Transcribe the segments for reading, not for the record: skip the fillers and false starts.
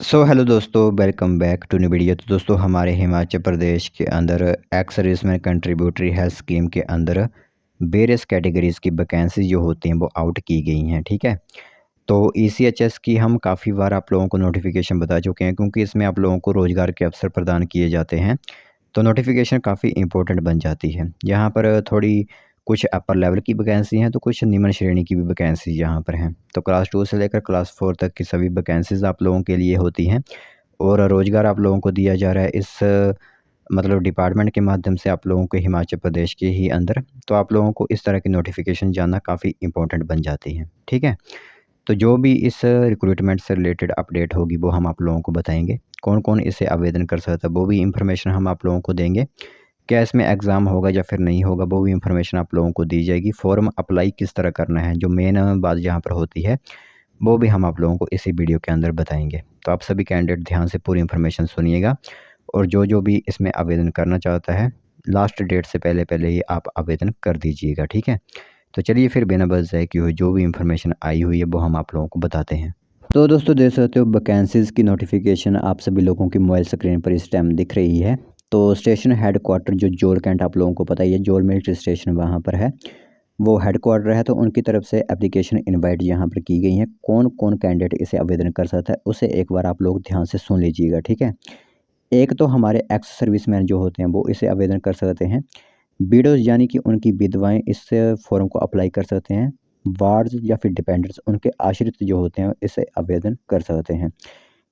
Hello दोस्तों, welcome back to new video. तो दोस्तों, हमारे हिमाचल प्रदेश के अंदर ex serviceman contributory health scheme के अंदर वेरियस कैटेगरीज़ की वैकेंसी जो होती हैं वो आउट की गई हैं। ठीक है, तो ईसीएचएस की हम काफ़ी बार आप लोगों को नोटिफिकेशन बता चुके हैं, क्योंकि इसमें आप लोगों को रोज़गार के अवसर प्रदान किए जाते हैं। तो नोटिफिकेशन काफ़ी इंपॉर्टेंट बन जाती है। यहाँ पर थोड़ी कुछ अपर लेवल की वैकेंसी हैं, तो कुछ निम्न श्रेणी की भी वैकेंसी यहाँ पर हैं। तो क्लास 2 से लेकर क्लास 4 तक की सभी वैकेंसीज़ आप लोगों के लिए होती हैं और रोज़गार आप लोगों को दिया जा रहा है इस मतलब डिपार्टमेंट के माध्यम से आप लोगों को हिमाचल प्रदेश के ही अंदर। तो आप लोगों को इस तरह की नोटिफिकेशन जानना काफ़ी इंपॉर्टेंट बन जाती है। ठीक है, तो जो भी इस रिक्रूटमेंट से रिलेटेड अपडेट होगी वो हम आप लोगों को बताएंगे। कौन कौन इसे आवेदन कर सकता है वो भी इंफॉर्मेशन हम आप लोगों को देंगे। क्या इसमें एग्ज़ाम होगा या फिर नहीं होगा वो भी इंफॉर्मेशन आप लोगों को दी जाएगी। फॉर्म अप्लाई किस तरह करना है, जो मेन बात यहाँ पर होती है वो भी हम आप लोगों को इसी वीडियो के अंदर बताएंगे। तो आप सभी कैंडिडेट ध्यान से पूरी इन्फॉर्मेशन सुनिएगा और जो भी इसमें आवेदन करना चाहता है लास्ट डेट से पहले पहले ही आप आवेदन कर दीजिएगा। ठीक है, तो चलिए फिर बिना बस जाए कि हुए जो भी इन्फॉर्मेशन आई हुई है वो हम आप लोगों को बताते हैं। तो दोस्तों, देख सकते हो वैकेंसीज़ की नोटिफिकेशन आप सभी लोगों की मोबाइल स्क्रीन पर इस टाइम दिख रही है। तो स्टेशन हेडक्वार्टर जो जोल कैंट आप लोगों को पता ही है, जोल मिलिट्री स्टेशन वहाँ पर है, वो हेडक्वार्टर है। तो उनकी तरफ से एप्लीकेशन इनवाइट यहाँ पर की गई है। कौन कौन कैंडिडेट इसे आवेदन कर सकता है उसे एक बार आप लोग ध्यान से सुन लीजिएगा। ठीक है, एक तो हमारे एक्स सर्विसमैन जो होते हैं वो इसे आवेदन कर सकते हैं। विडोज़ यानी कि उनकी विधवाएँ इस फॉर्म को अप्लाई कर सकते हैं। वार्ड्स या फिर डिपेंडेंट्स उनके आश्रित जो होते हैं इसे आवेदन कर सकते हैं।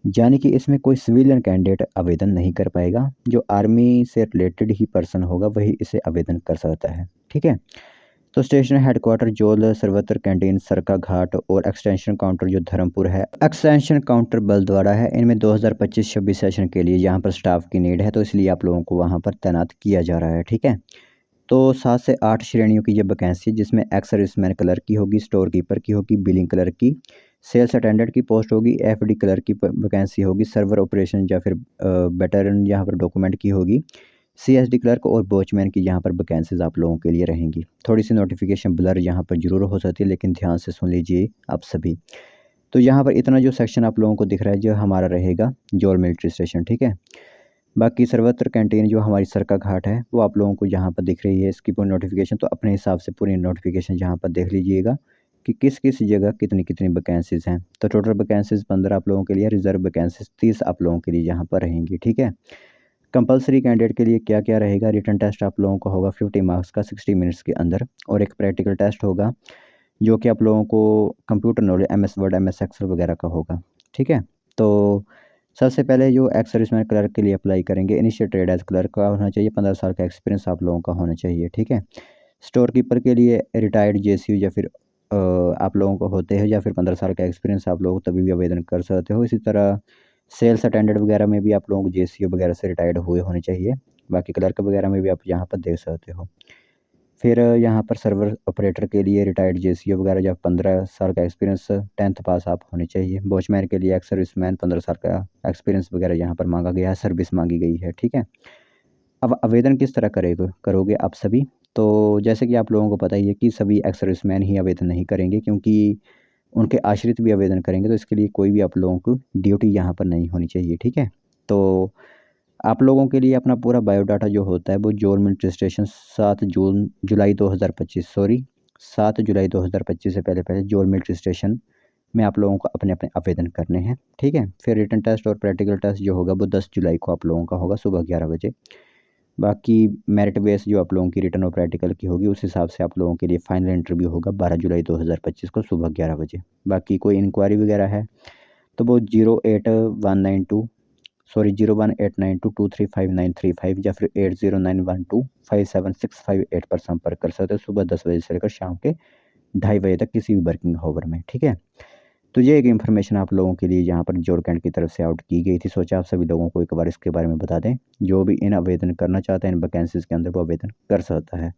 यानी कि इसमें कोई सिविलियन कैंडिडेट आवेदन नहीं कर पाएगा। जो आर्मी से रिलेटेड ही पर्सन होगा वही इसे आवेदन कर सकता है। ठीक है, तो स्टेशन हेडक्वार्टर जोल, सर्वत्र कैंटीन, सरका घाट और एक्सटेंशन काउंटर जो धर्मपुर है, एक्सटेंशन काउंटर बलद्वारा है। इनमें 2025-26 सेशन के लिए यहाँ पर स्टाफ की नीड है, तो इसलिए आप लोगों को वहाँ पर तैनात किया जा रहा है। ठीक है, तो 7 से 8 श्रेणियों की ये वैकेंसी, जिसमें एक्स सर्विसमैन कलर की होगी, स्टोर कीपर की होगी, बिलिंग कलर की, सेल्स अटेंडेंट की पोस्ट होगी, एफडी कलर की वैकेंसी होगी, सर्वर ऑपरेशन या फिर वेटरन यहाँ पर डॉक्यूमेंट की होगी, सीएसडी क्लर्क और वॉचमैन की यहाँ पर वैकेंसीज आप लोगों के लिए रहेंगी। थोड़ी सी नोटिफिकेशन ब्लर यहाँ पर जरूर हो सकती है, लेकिन ध्यान से सुन लीजिए आप सभी। तो यहाँ पर इतना जो सेक्शन आप लोगों को दिख रहा है जो हमारा रहेगा जोल मिलिट्री स्टेशन। ठीक है, बाकी सर्वत्र कैंटीन जो हमारी सरका घाट है वो आप लोगों को यहाँ पर दिख रही है। इसकी पूरी नोटिफिकेशन तो अपने हिसाब से पूरी नोटिफिकेशन यहाँ पर देख लीजिएगा कि किस किस जगह कितनी कितनी वैकेंसीज हैं। तो टोटल वैकेंसीज 15 आप लोगों के लिए, रिजर्व वैकेंसीज 30 आप लोगों के लिए यहाँ पर रहेंगी। ठीक है, कंपलसरी कैंडिडेट के लिए क्या क्या रहेगा, रिटन टेस्ट आप लोगों का होगा 50 मार्क्स का 60 मिनट्स के अंदर, और एक प्रैक्टिकल टेस्ट होगा जो कि आप लोगों को computer knowledge, MS Word, MS Excel वगैरह का होगा। ठीक है, तो सबसे पहले जो एक्स सर्विसमैन क्लर्क के लिए अप्लाई करेंगे, इनिशियल ट्रेड एज क्लर्क का होना चाहिए, 15 साल का एक्सपीरियंस आप लोगों का होना चाहिए। ठीक है, स्टोर कीपर के लिए रिटायर्ड जेसीयू या फिर आप लोगों को होते हैं, या फिर 15 साल का एक्सपीरियंस आप लोग तभी भी आवेदन कर सकते हो। इसी तरह सेल्स अटेंडेंट वगैरह में भी आप लोगों को जेसीयू वगैरह से रिटायर्ड हुए होने चाहिए। बाकी क्लर्क वगैरह में भी आप यहाँ पर देख सकते हो। फिर यहाँ पर सर्वर ऑपरेटर के लिए रिटायर्ड जेसीओ वगैरह जब 15 साल का एक्सपीरियंस, 10th पास आप होने चाहिए। वॉचमैन के लिए एक्स सर्विसमैन 15 साल का एक्सपीरियंस वगैरह यहाँ पर मांगा गया है, सर्विस मांगी गई है। ठीक है, अब आवेदन किस तरह करोगे आप सभी। तो जैसे कि आप लोगों को पता ही है कि सभी एक्स सर्विसमैन ही आवेदन नहीं करेंगे, क्योंकि उनके आश्रित भी आवेदन करेंगे। तो इसके लिए कोई भी आप लोगों को ड्यूटी यहाँ पर नहीं होनी चाहिए। ठीक है, तो आप लोगों के लिए अपना पूरा बायोडाटा जो होता है वो जोल मिलिट्री स्टेशन 7 जुलाई 2025 सॉरी 7 जुलाई 2025 से पहले पहले जोल मिलिट्री स्टेशन में आप लोगों को अपने अपने आवेदन करने हैं। ठीक है, फिर रिटन टेस्ट और प्रैक्टिकल टेस्ट जो होगा वो 10 जुलाई को आप लोगों का होगा सुबह 11 बजे। बाकी मेरिट बेस जो आप लोगों की रिटन और प्रैक्टिकल की होगी उस हिसाब से आप लोगों के लिए फाइनल इंटरव्यू होगा 12 जुलाई 2025 को सुबह 11 बजे। बाकी कोई इंक्वायरी वगैरह है तो वो 08192 या फिर 8091257658 पर संपर्क कर सकते हो, सुबह 10 बजे से लेकर शाम के 2:30 बजे तक किसी भी वर्किंग आवर में। ठीक है, तो ये एक इन्फॉर्मेशन आप लोगों के लिए यहाँ पर जोर कैंट की तरफ से आउट की गई थी। सोचा आप सभी लोगों को एक बार इसके बारे में बता दें। जो भी इन आवेदन करना चाहते हैं इन वैकेंसीज़ के अंदर वो आवेदन कर सकता है।